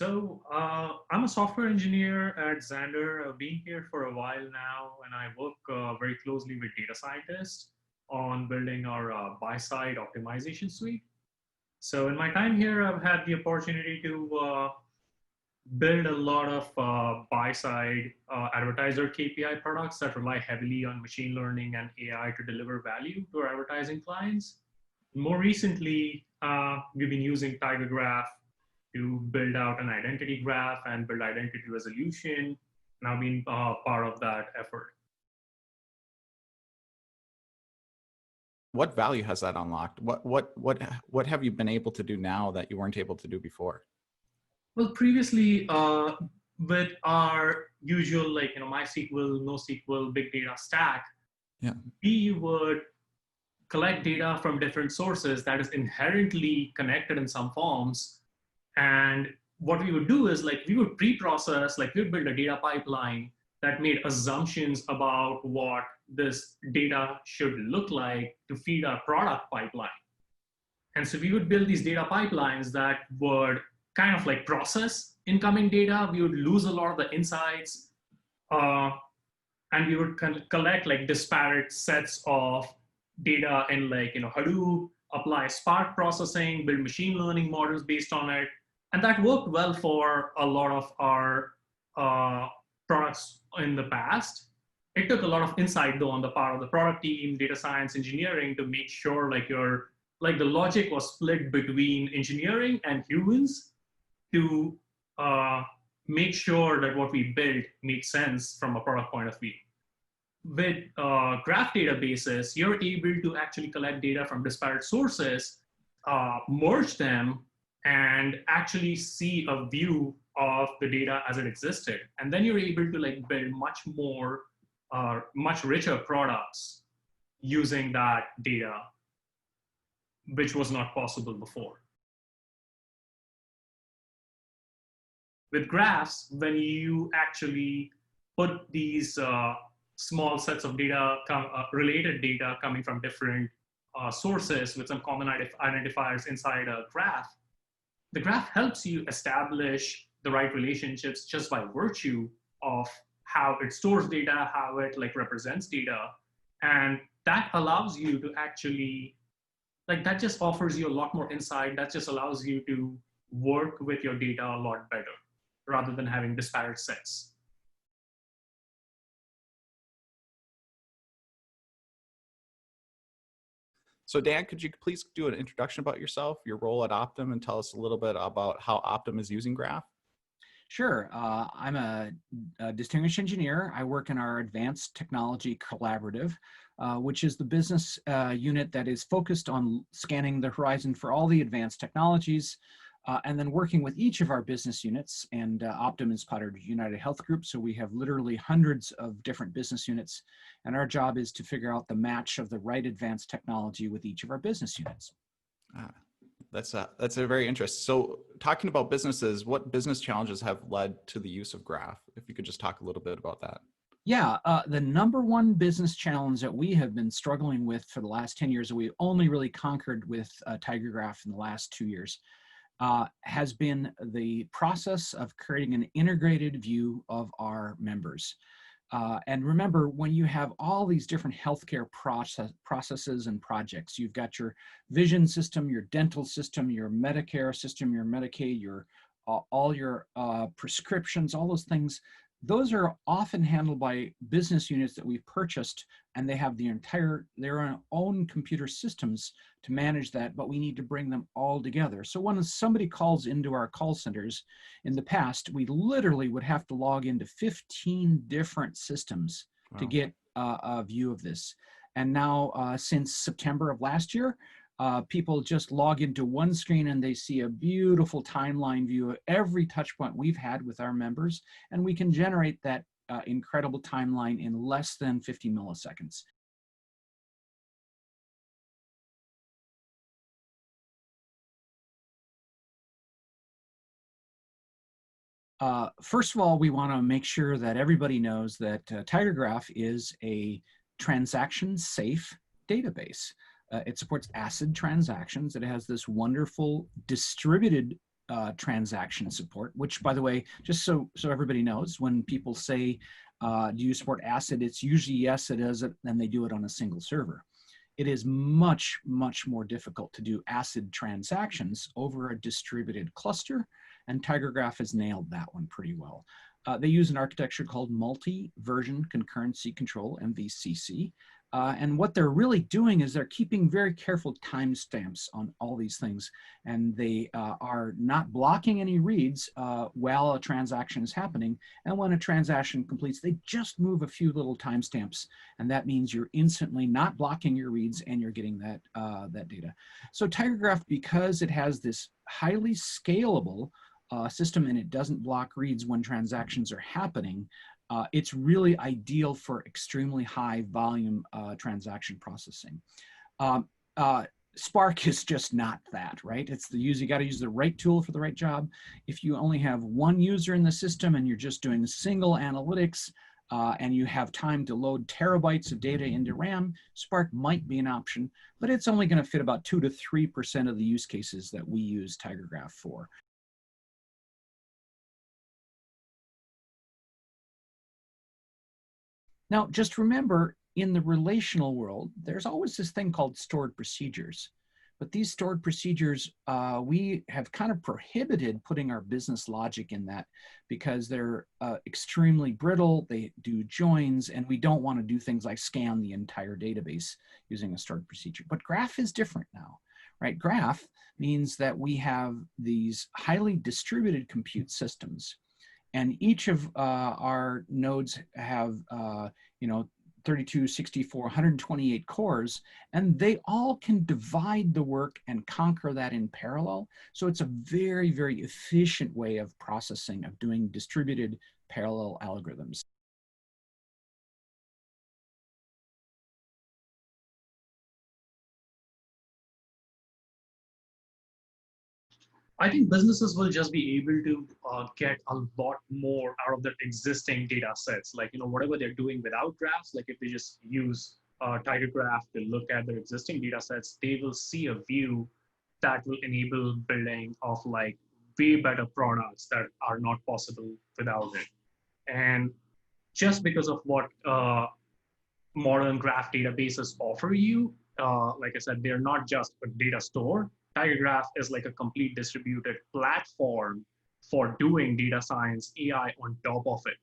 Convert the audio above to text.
I'm a software engineer at Xander. I've been here for a while now, and I work very closely with data scientists on building our buy-side optimization suite. So in my time here, I've had the opportunity to build a lot of buy-side advertiser KPI products that rely heavily on machine learning and AI to deliver value to our advertising clients. More recently, we've been using Tiger Graph to build out an identity graph and build identity resolution. Now being part of that effort. What value has that unlocked? What have you been able to do now that you weren't able to do before? Well, previously, with our usual, MySQL, NoSQL, big data stack, yeah, we would collect data from different sources that is inherently connected in some forms. And what we would do is we would pre-process, we would build a data pipeline that made assumptions about what this data should look like to feed our product pipeline. And so we would build these data pipelines that would kind of process incoming data. We would lose a lot of the insights, and we would collect disparate sets of data in Hadoop, apply Spark processing, build machine learning models based on it. And that worked well for a lot of our products in the past. It took a lot of insight though on the part of the product team, data science, engineering to make sure the logic was split between engineering and humans to make sure that what we build makes sense from a product point of view. With graph databases, you're able to actually collect data from disparate sources, merge them, and actually see a view of the data as it existed. And then you're able to build much more, much richer products using that data, which was not possible before. With graphs, when you actually put these small sets of data, related data coming from different sources with some common identifiers inside a graph, the graph helps you establish the right relationships just by virtue of how it stores data, how it represents data. And that allows you to actually, that just offers you a lot more insight. That just allows you to work with your data a lot better rather than having disparate sets. So Dan, could you please do an introduction about yourself, your role at Optum, and tell us a little bit about how Optum is using Graph? Sure. I'm a distinguished engineer. I work in our Advanced Technology Collaborative, which is the business unit that is focused on scanning the horizon for all the advanced technologies, and then working with each of our business units. And Optum is part of United Health Group, so we have literally hundreds of different business units. And our job is to figure out the match of the right advanced technology with each of our business units. That's a very interesting. So talking about businesses, what business challenges have led to the use of Graph? If you could just talk a little bit about that. Yeah, the number one business challenge that we have been struggling with for the last 10 years, that we only really conquered with Tiger Graph in the last 2 years, has been the process of creating an integrated view of our members. And remember, when you have all these different healthcare processes and projects, you've got your vision system, your dental system, your Medicare system, your Medicaid, your all your prescriptions, all those things. Those are often handled by business units that we've purchased, and they have their own computer systems to manage that, but we need to bring them all together. So when somebody calls into our call centers, in the past, we literally would have to log into 15 different systems to get a view of this. And now, since September of last year, people just log into one screen and they see a beautiful timeline view of every touch point we've had with our members, and we can generate that incredible timeline in less than 50 milliseconds. First of all, we want to make sure that everybody knows that Tiger Graph is a transaction-safe database. It supports ACID transactions. It has this wonderful distributed transaction support, which, by the way, just so everybody knows, when people say, do you support ACID, it's usually yes, it is, and they do it on a single server. It is much, much more difficult to do ACID transactions over a distributed cluster, and TigerGraph has nailed that one pretty well. They use an architecture called multi-version concurrency control, MVCC. And what they're really doing is they're keeping very careful timestamps on all these things. And they are not blocking any reads while a transaction is happening. And when a transaction completes, they just move a few little timestamps. And that means you're instantly not blocking your reads and you're getting that, that data. So TigerGraph, because it has this highly scalable system and it doesn't block reads when transactions are happening, it's really ideal for extremely high volume transaction processing. Spark is just not that, right? It's the you got to use the right tool for the right job. If you only have one user in the system and you're just doing single analytics and you have time to load terabytes of data into RAM, Spark might be an option, but it's only going to fit about 2 to 3% of the use cases that we use TigerGraph for. Now, just remember, in the relational world, there's always this thing called stored procedures. But these stored procedures, we have kind of prohibited putting our business logic in that because they're extremely brittle, they do joins, and we don't want to do things like scan the entire database using a stored procedure. But Graph is different now, right? Graph means that we have these highly distributed compute systems. And each of our nodes have, 32, 64, 128 cores, and they all can divide the work and conquer that in parallel. So it's a very, very efficient way of processing, of doing distributed parallel algorithms. I think businesses will just be able to get a lot more out of their existing data sets. Like, whatever they're doing without graphs, like if they just use TigerGraph to look at their existing data sets, they will see a view that will enable building of like way better products that are not possible without it. And just because of what modern graph databases offer you, like I said, they're not just a data store. TigerGraph is like a complete distributed platform for doing data science AI on top of it.